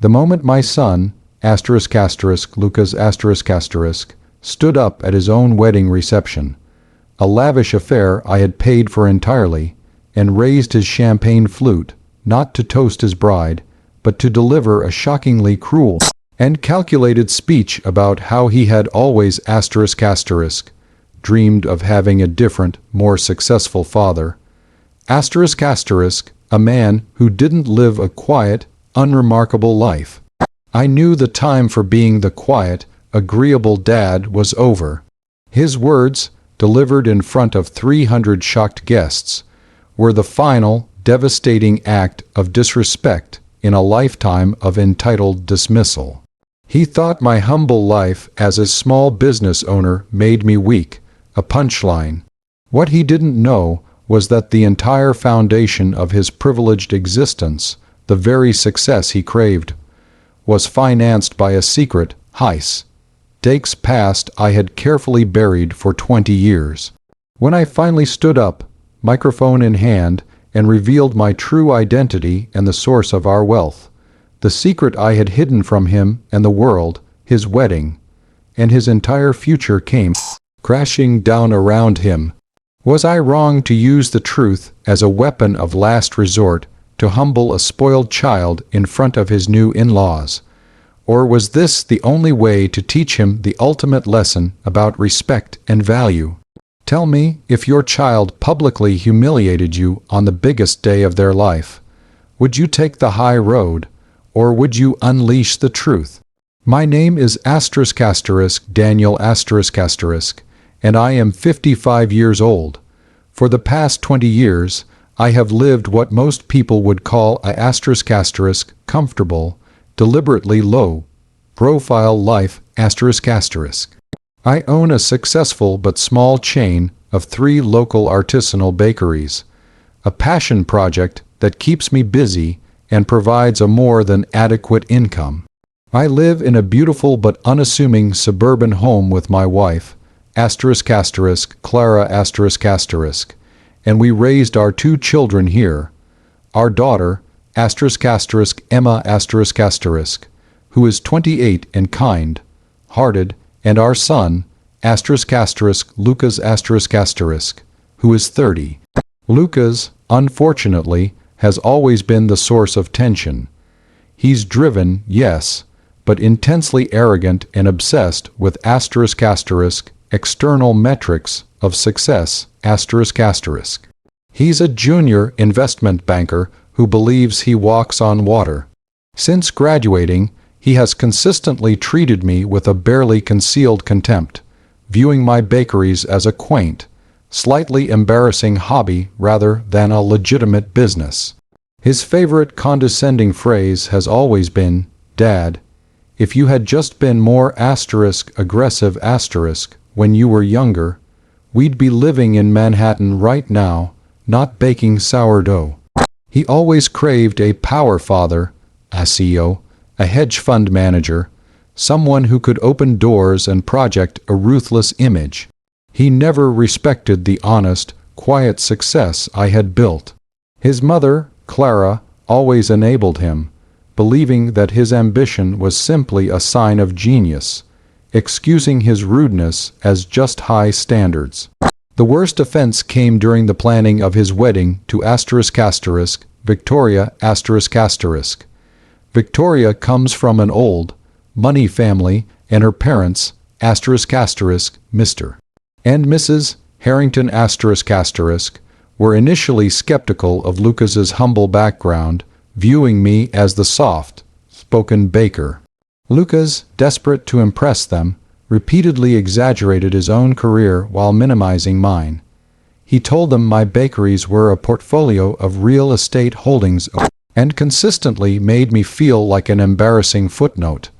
The moment my son, Lucas, stood up at his own wedding reception, a lavish affair I had paid for entirely, and raised his champagne flute, not to toast his bride, but to deliver a shockingly cruel and calculated speech about how he had always dreamed of having a different, more successful father, a man who didn't live a quiet, unremarkable life. I knew the time for being the quiet, agreeable dad was over. His words, delivered in front of 300 shocked guests, were the final, devastating act of disrespect in a lifetime of entitled dismissal. He thought my humble life as a small business owner made me weak, a punchline. What he didn't know was that the entire foundation of his privileged existence, the very success he craved, was financed by a secret, stakes past I had carefully buried for 20 years. When I finally stood up, microphone in hand, and revealed my true identity and the source of our wealth, the secret I had hidden from him and the world, his wedding, and his entire future came crashing down around him. Was I wrong to use the truth as a weapon of last resort to humble a spoiled child in front of his new in-laws? Or was this the only way to teach him the ultimate lesson about respect and value? Tell me, if your child publicly humiliated you on the biggest day of their life, would you take the high road, or would you unleash the truth? My name is Daniel and I am 55 years old. For the past 20 years, I have lived what most people would call a comfortable, deliberately low-profile life I own a successful but small chain of 3 local artisanal bakeries, a passion project that keeps me busy and provides a more than adequate income. I live in a beautiful but unassuming suburban home with my wife, Clara and we raised our 2 children here. Our daughter, Emma who is 28 and kind-hearted, and our son, Lucas who is 30. Lucas, unfortunately, has always been the source of tension. He's driven, yes, but intensely arrogant and obsessed with external metrics of success, He's a junior investment banker who believes he walks on water. Since graduating, he has consistently treated me with a barely concealed contempt, viewing my bakeries as a quaint, slightly embarrassing hobby rather than a legitimate business. His favorite condescending phrase has always been, "Dad, if you had just been more aggressive when you were younger, we'd be living in Manhattan right now, not baking sourdough." He always craved a power father, a CEO, a hedge fund manager, someone who could open doors and project a ruthless image. He never respected the honest, quiet success I had built. His mother, Clara, always enabled him, believing that his ambition was simply a sign of genius, excusing his rudeness as just high standards. The worst offense came during the planning of his wedding to Victoria Victoria comes from an old, money family, and her parents, Mr. and Mrs. Harrington were initially skeptical of Lucas's humble background, viewing me as the soft-spoken baker. Lucas, desperate to impress them, repeatedly exaggerated his own career while minimizing mine. He told them my bakeries were a portfolio of real estate holdings and consistently made me feel like an embarrassing footnote.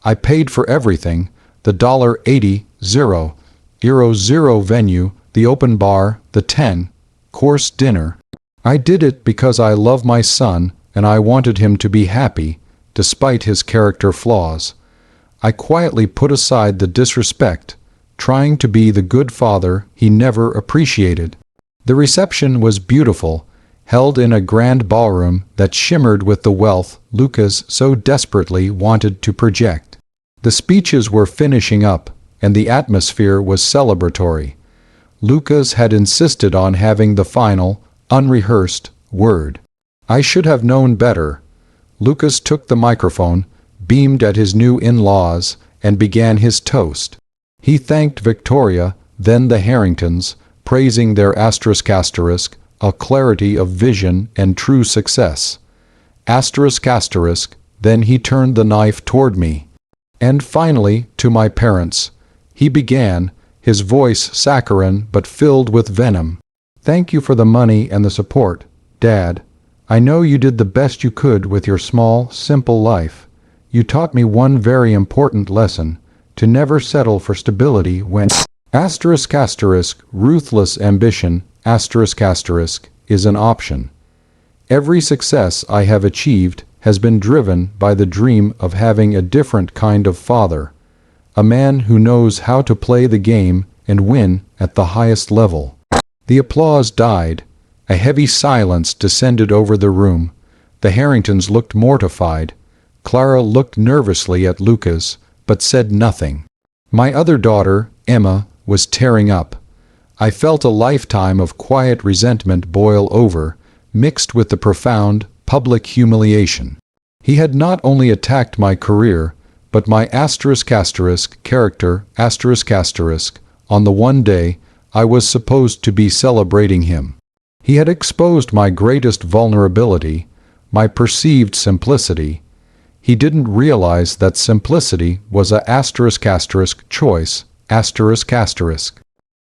I paid for everything, the $80 venue, the open bar, the 10-course dinner. I did it because I love my son and I wanted him to be happy, despite his character flaws. I quietly put aside the disrespect, trying to be the good father he never appreciated. The reception was beautiful, held in a grand ballroom that shimmered with the wealth Lucas so desperately wanted to project. The speeches were finishing up, and the atmosphere was celebratory. Lucas had insisted on having the final, unrehearsed word. I should have known better. Lucas took the microphone, beamed at his new in-laws, and began his toast. He thanked Victoria, then the Harringtons, praising their ***, a clarity of vision and true success. ***, then he turned the knife toward me. And finally, to my parents, he began, his voice saccharine but filled with venom. Thank you for the money and the support, Dad. I know you did the best you could with your small, simple life. You taught me one very important lesson, to never settle for stability when ruthless ambition is an option. Every success I have achieved has been driven by the dream of having a different kind of father, a man who knows how to play the game and win at the highest level. The applause died. A heavy silence descended over the room. The Harringtons looked mortified. Clara looked nervously at Lucas, but said nothing. My other daughter, Emma, was tearing up. I felt a lifetime of quiet resentment boil over, mixed with the profound, public humiliation. He had not only attacked my career, but my character, on the one day I was supposed to be celebrating him. He had exposed my greatest vulnerability, my perceived simplicity. He didn't realize that simplicity was a choice,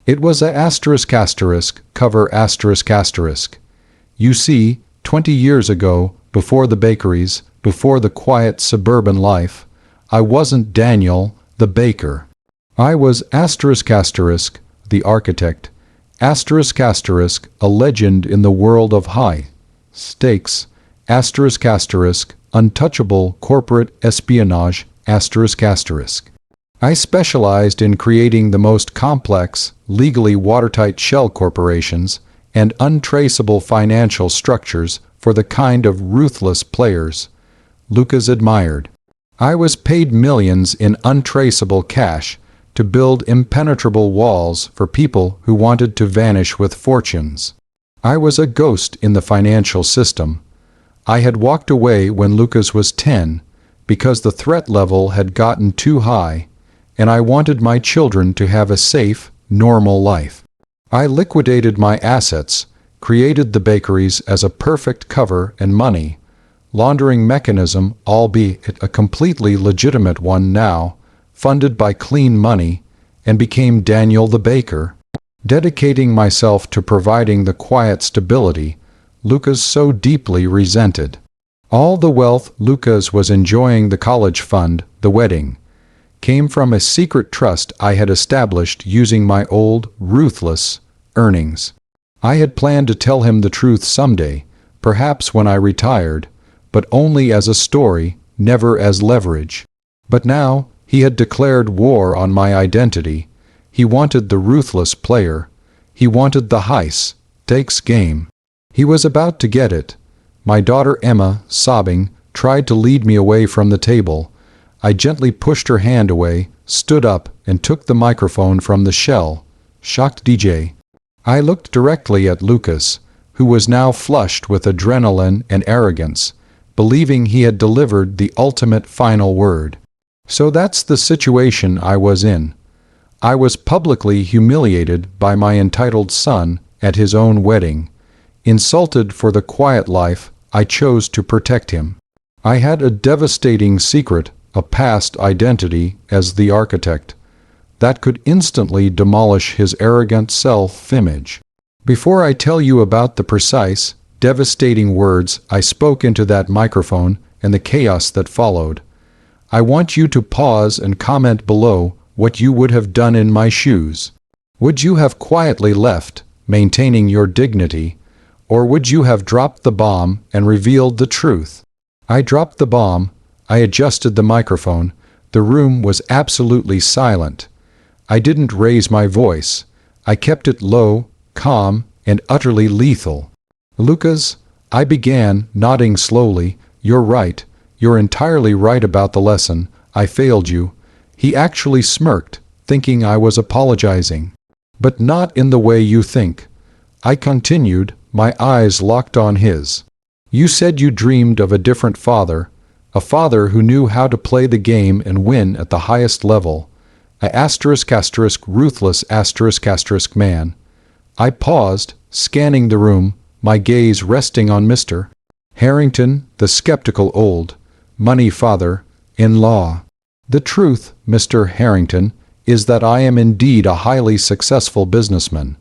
It was a cover ***. You see, 20 years ago, before the bakeries, before the quiet suburban life, I wasn't Daniel, the baker. I was the architect, a legend in the world of high stakes, untouchable corporate espionage, I specialized in creating the most complex, legally watertight shell corporations and untraceable financial structures for the kind of ruthless players Lucas admired. I was paid millions in untraceable cash to build impenetrable walls for people who wanted to vanish with fortunes. I was a ghost in the financial system. I had walked away when Lucas was 10 because the threat level had gotten too high, and I wanted my children to have a safe, normal life. I liquidated my assets, created the bakeries as a perfect cover and money laundering mechanism, albeit a completely legitimate one now, funded by clean money, and became Daniel the baker, dedicating myself to providing the quiet stability Lucas so deeply resented. All the wealth Lucas was enjoying, the college fund, the wedding, came from a secret trust I had established using my old, ruthless earnings. I had planned to tell him the truth someday, perhaps when I retired, but only as a story, never as leverage. But now he had declared war on my identity. He wanted the ruthless player. He wanted the high-stakes game. He was about to get it. My daughter Emma, sobbing, tried to lead me away from the table. I gently pushed her hand away, stood up, and took the microphone from the shell. Shocked DJ. I looked directly at Lucas, who was now flushed with adrenaline and arrogance, believing he had delivered the ultimate final word. So that's the situation I was in. I was publicly humiliated by my entitled son at his own wedding, insulted for the quiet life I chose to protect him. I had a devastating secret, a past identity as the architect, that could instantly demolish his arrogant self-image. Before I tell you about the precise, devastating words I spoke into that microphone and the chaos that followed, I want you to pause and comment below what you would have done in my shoes. Would you have quietly left, maintaining your dignity, or would you have dropped the bomb and revealed the truth? I dropped the bomb. I adjusted the microphone. The room was absolutely silent. I didn't raise my voice. I kept it low, calm, and utterly lethal. Lucas, I began, nodding slowly. You're right. You're entirely right about the lesson. I failed you. He actually smirked, thinking I was apologizing. But not in the way you think. I continued, my eyes locked on his. You said you dreamed of a different father, a father who knew how to play the game and win at the highest level. Ruthless man. I paused, scanning the room, my gaze resting on Mr. Harrington, the skeptical old money father-in-law. The truth, Mr. Harrington, is that I am indeed a highly successful businessman.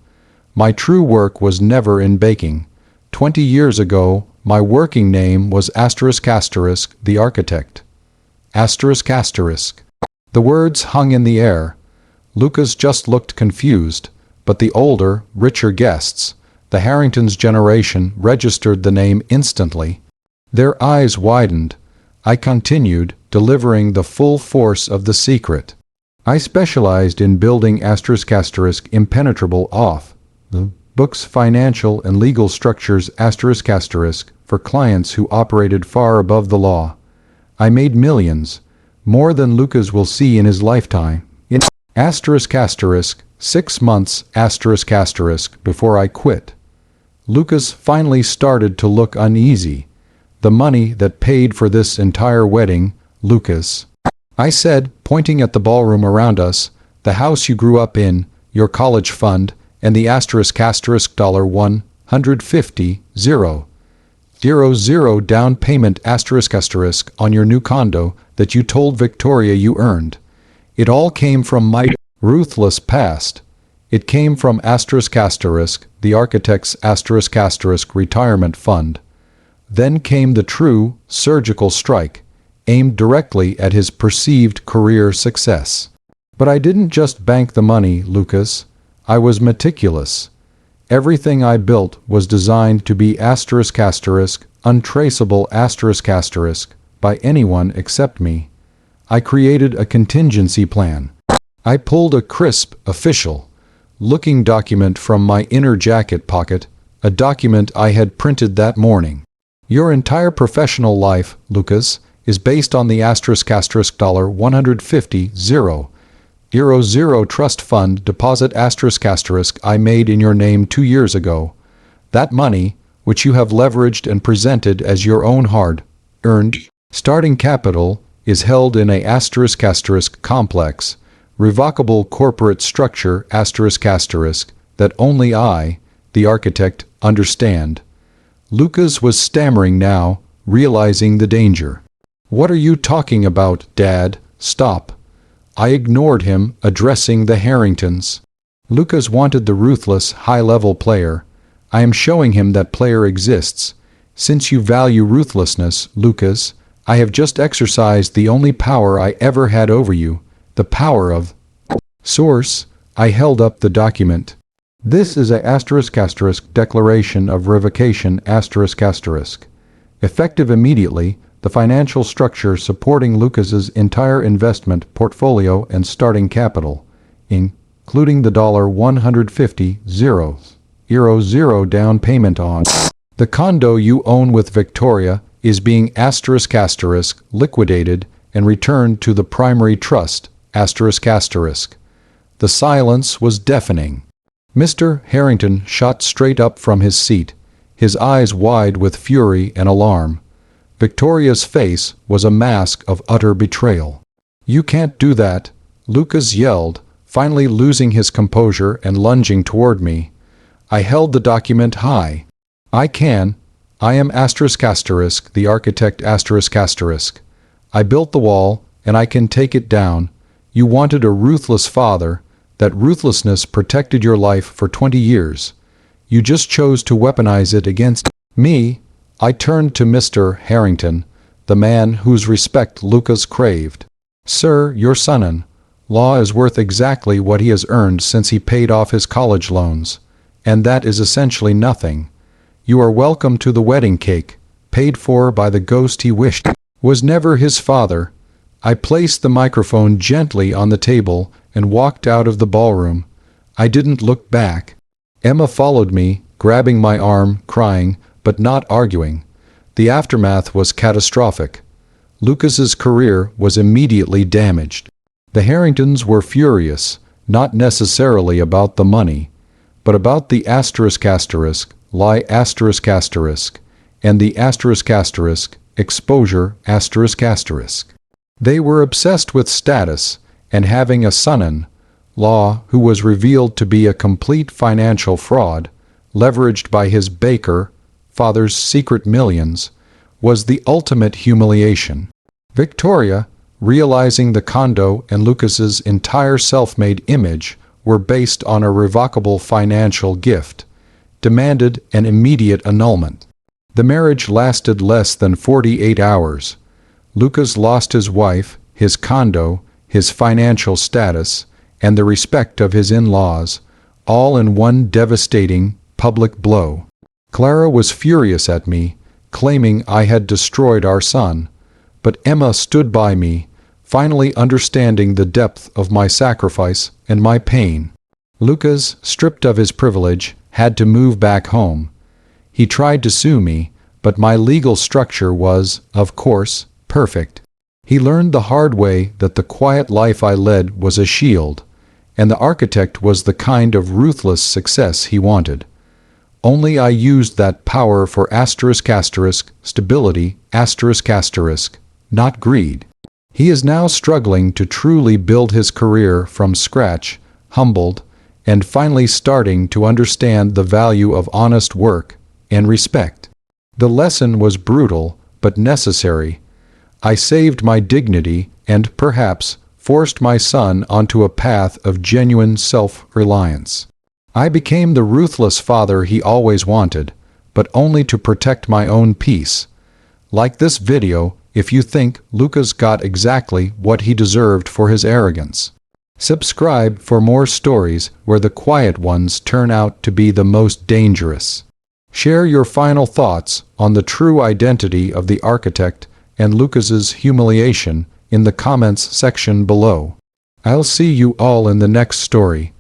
My true work was never in baking. 20 years ago, my working name was the architect. The words hung in the air. Lucas just looked confused, but the older, richer guests, the Harrington's generation, registered the name instantly. Their eyes widened. I continued, delivering the full force of the secret. I specialized in building impenetrable off the books financial and legal structures for clients who operated far above the law. I made millions, more than Lucas will see in his lifetime. In 6 months before I quit. Lucas finally started to look uneasy. The money that paid for this entire wedding, Lucas, I said, pointing at the ballroom around us, the house you grew up in, your college fund, and the $150,000 down payment on your new condo that you told Victoria you earned. It all came from my ruthless past. It came from the architect's retirement fund. Then came the true, surgical strike, aimed directly at his perceived career success. But I didn't just bank the money, Lucas. I was meticulous. Everything I built was designed to be untraceable by anyone except me. I created a contingency plan. I pulled a crisp, official looking document from my inner jacket pocket, a document I had printed that morning. Your entire professional life, Lucas, is based on the $150,000 trust fund deposit I made in your name 2 years ago. That money, which you have leveraged and presented as your own hard-earned starting capital, is held in a complex, revocable corporate structure that only I, the architect, understand. Lucas was stammering now, realizing the danger. What are you talking about, Dad? Stop. I ignored him, addressing the Harringtons. Lucas wanted the ruthless, high-level player. I am showing him that player exists. Since you value ruthlessness, Lucas, I have just exercised the only power I ever had over you, the power of Source. I held up the document. This is a declaration of revocation effective immediately, the financial structure supporting Lucas's entire investment portfolio and starting capital, including the $150,000 down payment on the condo you own with Victoria, is being liquidated and returned to the primary trust. The silence was deafening. Mr. Harrington shot straight up from his seat, his eyes wide with fury and alarm. Victoria's face was a mask of utter betrayal. You can't do that, Lucas yelled, finally losing his composure and lunging toward me. I held the document high. I can. I am the architect I built the wall, and I can take it down. You wanted a ruthless father. That ruthlessness protected your life for 20 years. You just chose to weaponize it against me. I turned to Mr. Harrington, the man whose respect Lucas craved. Sir, your son-in-law is worth exactly what he has earned since he paid off his college loans, and that is essentially nothing. You are welcome to the wedding cake, paid for by the ghost he wished was never his father. I placed the microphone gently on the table and walked out of the ballroom. I didn't look back. Emma followed me, grabbing my arm, crying, but not arguing. The aftermath was catastrophic. Lucas's career was immediately damaged. The Harringtons were furious, not necessarily about the money, but about the lie and the exposure They were obsessed with status and having a son-in-law who was revealed to be a complete financial fraud, leveraged by his baker father's secret millions, was the ultimate humiliation. Victoria, realizing the condo and Lucas's entire self-made image were based on a revocable financial gift, demanded an immediate annulment. The marriage lasted less than 48 hours. Lucas lost his wife, his condo, his financial status, and the respect of his in-laws, all in one devastating, public blow. Clara was furious at me, claiming I had destroyed our son, but Emma stood by me, finally understanding the depth of my sacrifice and my pain. Lucas, stripped of his privilege, had to move back home. He tried to sue me, but my legal structure was, of course, perfect. He learned the hard way that the quiet life I led was a shield, and the architect was the kind of ruthless success he wanted. Only I used that power for stability, not greed. He is now struggling to truly build his career from scratch, humbled, and finally starting to understand the value of honest work and respect. The lesson was brutal, but necessary. I saved my dignity and, perhaps, forced my son onto a path of genuine self-reliance. I became the ruthless father he always wanted, but only to protect my own peace. Like this video if you think Lucas got exactly what he deserved for his arrogance. Subscribe for more stories where the quiet ones turn out to be the most dangerous. Share your final thoughts on the true identity of the architect and Lucas's humiliation in the comments section below. I'll see you all in the next story.